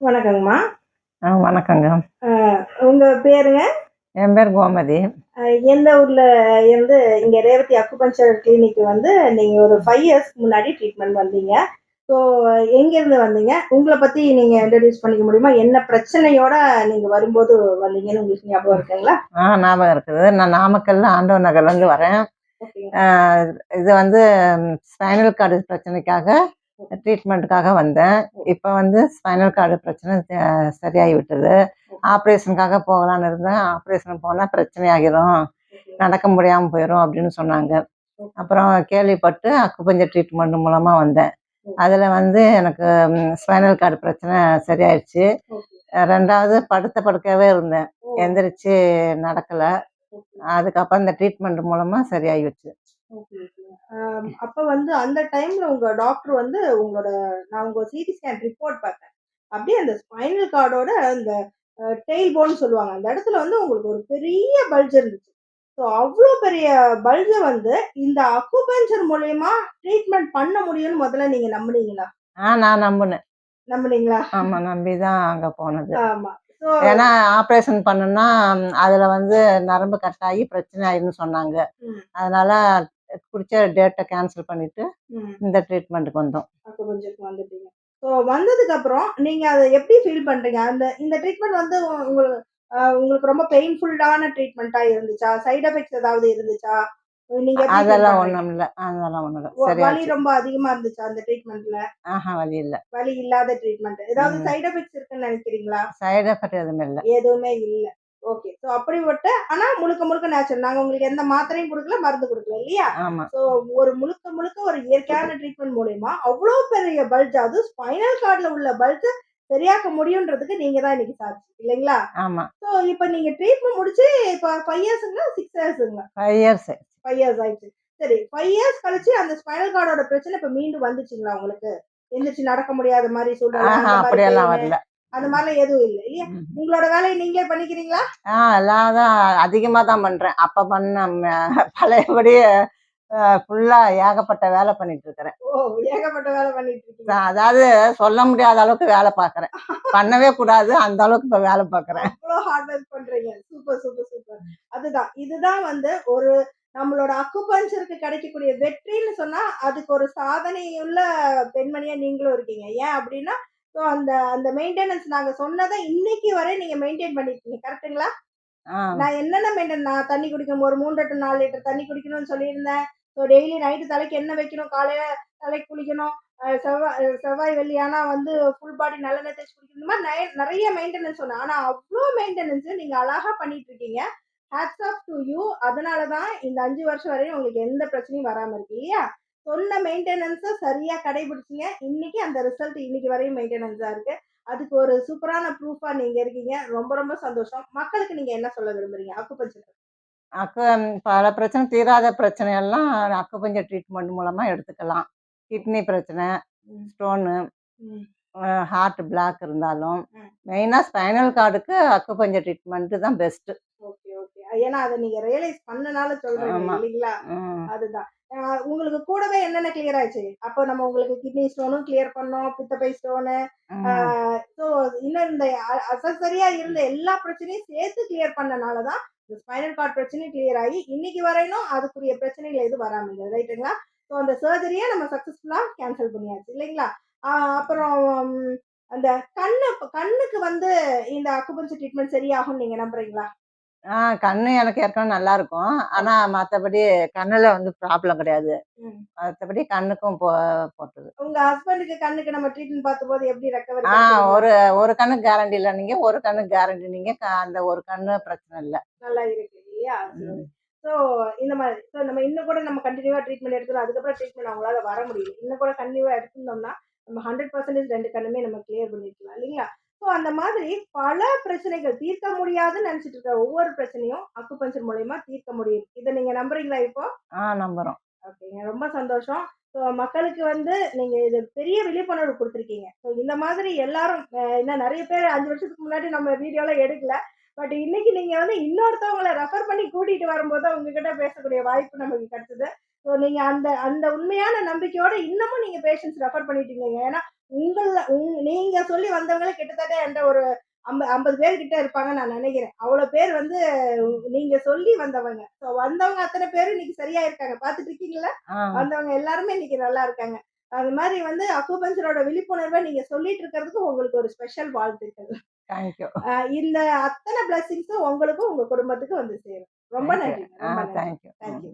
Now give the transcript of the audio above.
வணக்கங்கம்மா. வணக்கங்க. அ உங்க பேருங்க? என் பேர் கோமதி. எந்த ஊர்ல இருந்து இங்க ரேவதி அக்குபஞ்சர் கிளினிக் வந்து நீங்க ஒரு 5 இயர்ஸ்க்கு முன்னாடி ட்ரீட்மெண்ட் வந்தீங்க. ஸோ எங்கேருந்து வந்தீங்க? உங்கள பத்தி நீங்க இன்ட்ரோடியூஸ் பண்ணிக்க முடியுமா? என்ன பிரச்சனையோட நீங்க வரும்போது வந்தீங்கன்னு உங்களுக்கு ஞாபகம் இருக்குங்களா? ஞாபகம் இருக்குது. நான் நாமக்கல்ல ஆண்டவன் நகர்லேருந்து வரேன். ஓகேங்க. அ இது வந்து ஸ்பைனல் கார்டு பிரச்சனைக்காக ட்ரீட்மெண்ட்டுக்காக வந்தேன். இப்போ வந்து ஸ்பைனல் கார்டு பிரச்சனை சரியாகி விட்டது. ஆப்ரேஷனுக்காக போகலான்னு இருந்தேன். ஆப்ரேஷன் போனால் பிரச்சனையாகிரும், நடக்க முடியாமல் போயிடும் அப்படின்னு சொன்னாங்க. அப்புறம் கேள்விப்பட்டு அக்குபஞ்சர் ட்ரீட்மெண்ட் மூலமாக வந்தேன். அதில் வந்து எனக்கு ஸ்பைனல் கார்டு பிரச்சனை சரியாயிடுச்சு. 2வது படுத்த படுக்கையாகவே இருந்தேன். எந்திரிச்சு நடக்கலை. அதுக்கப்புறம் இந்த ட்ரீட்மெண்ட் மூலமாக சரியாகிடுச்சு. Okay, okay. அப்ப வந்து அந்த டைம்ல உங்க டாக்டர் வந்து உங்களோட நான் உங்க சிடி ஸ்கேன் ரிப்போர்ட் பார்த்தேன். அப்படியே அந்த ஸ்பைனல் கார்டோட அந்த டெயில் போன்னு சொல்லுவாங்க. அந்த இடத்துல வந்து உங்களுக்கு ஒரு பெரிய பல்ஜ் இருந்துச்சு. ஸோ அவ்ளோ பெரிய பல்ஜ வந்து இந்த அக்குபஞ்சர் மூலியமா ட்ரீட்மெண்ட் பண்ண முடியும்னு முதல்ல நீங்க நம்புனீங்களா? நான் நம்பினேன். நம்புனீங்களா? ஆமா, நம்பி தான் அங்கே போனது. ஆமா. ஸோ ஏன்னா ஆப்ரேஷன் பண்ணுனா அதில் வந்து நரம்பு கட் ஆகி பிரச்சனை ஆயிருன்னு சொன்னாங்க. அதனால குடிச்ச டேட்டை கேன்சல் பண்ணிட்டு இந்த ட்ரீட்மெண்ட்டுக்கு வந்தோம். அக்குபஞ்சருக்கு வந்துட்டீங்க. ஸோ வந்ததுக்கு அப்புறம் நீங்க அத எப்படி ஃபீல் பண்றீங்க? இந்த ட்ரீட்மெண்ட் வந்து உங்களுக்கு ரொம்ப பெயின்ஃபுல்லான ட்ரீட்மெண்ட்டா இருந்துச்சா? சைட் எஃபெக்ட்ஸ் ஏதாவது இருந்துச்சா? நீங்க எப்படி ஃபீல் அதெல்லாம் பண்றீங்க? ஒன்றும் இல்லை. அதெல்லாம் ஒன்றும் இல்லை, வலி சரியாச்சு. ரொம்ப அதிகமா இருந்துச்சா அந்த ட்ரீட்மெண்ட்ல? வலி இல்லை. வலி இல்லாத ட்ரீட்மெண்ட். ஏதாவது சைட் எஃபெக்ட்ஸ் இருக்குன்னு நினைக்கிறீங்களா? சைடு எஃபெக்ட் எதுவுமே இல்லை. எதுவுமே இல்ல. ஓகே. ஸோ அப்படிப்பட்ட ஆனா முழுக்க முழுக்க நேச்சுரல். நாங்க உங்களுக்கு எந்த மாத்திரையும் குடுக்கல, மருந்து குடுக்கல இல்லையா? ஆமா. ஸோ ஒரு முழுக்க முழுக்க ஒரு இயற்கையான ட்ரீட்மெண்ட் மூலியமா அவ்ளோ பெரிய பல்ஜ் அதுவும் ஸ்பைனல் கார்ட்ல உள்ள பல்ஜ சரியாக்க முடியும்ன்றதுக்கு நீங்க தான் இன்னைக்கு சாட்சி இல்லைங்களா? ஆமா. ஸோ இப்ப நீங்க ட்ரீட்மெண்ட் முடிச்சு இப்ப 5 இயர்ஸ்ங்களா? 6 இயர்ஸ்ங்களா? 5 இயர்ஸ். 5 இயர்ஸ் ஆயிடுச்சு. சரி 5 இயர்ஸ் கழிச்சு அந்த ஸ்பைனல் கார்டோட பிரச்சனை இப்ப மீண்டும் வந்துச்சுங்களா உங்களுக்கு? எந்திரிச்சு நடக்க முடியாத மாரி சூழ்நிலை அந்த மாரி அப்படியெல்லாம் பெயினு வரல. அந்த மாரிலாம் எதுவும் இல்ல இல்லையா? உங்களோட வேலைய நீங்களே பண்ணிக்கிறீங்களா? எல்லாம் தான் அதிகமாக தான் பண்ணுறேன். அப்போ பண்ண பழையபடி ஃபுல்லா ஏகப்பட்ட வேலை பண்ணிட்டு இருக்கிறேன். ஓ! ஏகப்பட்ட வேலை பண்ணிட்டு இருக்கீங்க. அதாவது சொல்ல முடியாத அளவுக்கு வேலை பார்க்குறேன். பண்ணவே கூடாது, அந்த அளவுக்கு இப்போ வேலை பார்க்குறேன். அவ்ளோ ஹார்ட் ஒர்க் பண்றீங்க. Super, super, super. அதுதான். இதுதான் வந்து ஒரு நம்மளோட அக்குபஞ்சருக்கு கிடைக்கக்கூடிய வெற்றின்னு சொன்னா, அதுக்கு ஒரு சாதனையுள்ள பெண்மணியா நீங்களும் இருக்கீங்க. ஏன் அப்டின்னா, ஸோ அந்த அந்த மெயின்டெனன்ஸ் நாங்க சொன்னத இன்னைக்கு வரை நீங்க மெயின்டெயின் பண்ணியிருக்கீங்க. கரெக்ட்டுங்களா? ஆ. நான் என்னென்ன மெயின்டெயின் நான் தண்ணி குடிக்கும் ஒரு 3 டூ 4 லிட்டர் தண்ணி குடிக்கணும்னு சொல்லியிருந்தேன். ஸோ டெய்லி நைட்டு தலைக்கு எண்ணெய் வைக்கணும். காலையில தலைக்கு குளிக்கணும். செவ்வாய், வெள்ளி ஆனா வந்து ஃபுல் பாடி நல்லெண்ணெய் தேய்ச்சு குளிக்கணும். இந்த மாரி நெறைய மெயின்டெனன்ஸ் சொன்னேன். ஆனா அவ்ளோ மெயின்டெனன்ஸ் நீங்க அழகா பண்ணிட்டு இருக்கீங்க. Hats off to you. அதனால தான் இந்த 5 வருஷம் வரையும் உங்களுக்கு எந்த பிரச்சனையும் வராம இருக்கு இல்லையா? சொன்ன மெயின்டெனன்ஸ சரியா கடைபிடிச்சீங்க. இன்னைக்கு அந்த ரிசல்ட் இன்னைக்கு வரையும் மெயின்டெனன்ஸா இருக்கு. அதுக்கு ஒரு சூப்பரான ப்ரூஃபா நீங்க இருக்கீங்க. ரொம்ப ரொம்ப சந்தோஷம். மக்களுக்கு நீங்க என்ன சொல்ல விரும்புறீங்க? அக்குபஞ்சர். அக்கு பல பிரச்சனை தீராத பிரச்சனையெல்லாம் அக்குபஞ்சர் ட்ரீட்மெண்ட் மூலமா எடுத்துக்கலாம். கிட்னி பிரச்சனை, ம். ஸ்டோனு, ம். ஹார்ட் பிளாக் இருந்தாலும், ம். மெயினா ஸ்பைனல் கார்டுக்கு அக்குபஞ்சர் ட்ரீட்மெண்ட் தான் பெஸ்ட்டு. Okay, okay. ஏன்னா அத நீங்க ரியலைஸ் பண்ணனால சொல்றீங்க ஆமா. இல்லீங்களா? ம். அதுதான். உங்களுக்கு கூடவே என்னென்ன கிளியர் ஆச்சு? அப்போ நம்ம உங்களுக்கு கிட்னி ஸ்டோனும் கிளியர் பண்ணோம். பித்தப்பை ஸ்டோனு. ஆ ம். ஸோ இன்னும் இந்த அசசரியா இருந்த எல்லா பிரச்சனையும் சேர்த்து கிளியர் பண்ணனால தான், இந்த ஸ்பைனல் கார்ட் பிரச்சனையும் கிளியர் ஆகி, இன்னைக்கு வரையிலும் அதுக்குரிய பிரச்சனைகள் எதுவும் வராம இருந்தது. ரைட்டுங்களா? ஸோ அந்த சர்ஜரிய நம்ம சக்சஸ்ஃபுல்லா கேன்சல் பண்ணியாச்சு இல்லைங்களா? ஆ அப்புறம் அந்த கண்ணுக்கு வந்து இந்த அக்குபஞ்சர் ட்ரீட்மெண்ட் சரியாகும்னு நீங்க நம்புறீங்களா? கண்ணு எனக்கு ஏற்கனவே நல்லா இருக்கும். ஆனா மத்தபடி கண்ணுல வந்து ப்ராப்ளம் கிடையாது. ம். மத்தபடி கண்ணுக்கும் போட்டது. உங்க ஹஸ்பண்டுக்கு கண்ணுக்கு நம்ம ட்ரீட்மெண்ட் பார்த்தபோது எப்படி ரெக்கவரி ஆ கிடைச்சதுங்களா? ஒரு ஒரு கண்ணுக்கு கேரண்டி இல்லன்னீங்க. ஒரு கண்ணுக்கு கேரண்டினீங்க. அந்த ஒரு கண்ணு பிரச்சனை இல்ல. நல்லா இருக்கு இல்லையா? சரி. ம். ஸோ இந்த மாரி ஸோ நம்ம இன்னும் கூட நம்ம கன்டினியூவா ட்ரீட்மெண்ட் எடுத்துக்கலாம். அதுக்கப்புறம் ட்ரீட்மெண்ட் அவங்களால வர முடியல. இன்னும் கூட கன்டினியூவா எடுத்திருந்தோம்னா, நம்ம 100% 2 கண்ணுமே நம்ம கிளியர் பண்ணிருக்கலாம் இல்லைங்களா? ஸோ அந்த மாதிரி பல பிரச்சனைகள் தீர்க்க முடியாதுன்னு நெனச்சுட்டு இருக்க ஒவ்வொரு பிரச்சனையும் அக்குபஞ்சர் மூலியமா தீர்க்க முடியும். இத நீங்க நம்புறீங்களா இப்போ? நம்புறோம். ஓகேங்க. ரொம்ப சந்தோஷம். ஸோ மக்களுக்கு வந்து நீங்க இது பெரிய விழிப்புணர்வு குடுத்துருக்கீங்க. ஸோ இந்த மாதிரி எல்லாரும் இன்னும் நெறைய பேர் 5 வருஷத்துக்கு முன்னாடி நம்ம வீடியோலாம் எடுக்கல. பட் இன்னைக்கு நீங்க வந்து இன்னொருத்தவங்கள ரெஃபர் பண்ணி கூட்டிட்டு வரும்போது தான் உங்ககிட்ட பேசக்கூடிய வாய்ப்பு நமக்கு கிடைச்சது. ஸோ நீங்க அந்த அந்த உண்மையான நம்பிக்கையோட இன்னமும் நீங்க பேஷண்ட்ஸ் ரெஃபர் பண்ணிட்டு இருக்கீங்க. ஏன்னா நீங்க சொல்லி வந்தவங்களே கிட்டத்தட்ட என்ற ஒரு 50 பேர் கிட்ட இருப்பாங்கன்னு நான் நினைக்கிறேன். அவ்வளோ பேர் வந்து நீங்க சொல்லி வந்தவங்க. வந்தவங்க அத்தனை பேரும் இன்னைக்கு சரியா இருக்காங்க. பார்த்துட்டு இருக்கீங்களா? வந்தவங்க எல்லாருமே இன்னைக்கு நல்லா இருக்காங்க. அது மாதிரி வந்து அக்குபஞ்சரோட விழிப்புணர்வை நீங்க சொல்லிட்டு இருக்கிறதுக்கு உங்களுக்கு ஒரு ஸ்பெஷல் வாழ்த்துக்கள். தேங்க்யூ. இந்த அத்தனை பிளஸிங்ஸும் உங்களுக்கும் உங்க குடும்பத்துக்கும் வந்து சேரும். ரொம்ப நன்றி. ரொம்ப நன்றி. தேங்க்யூ. தேங்க்யூ.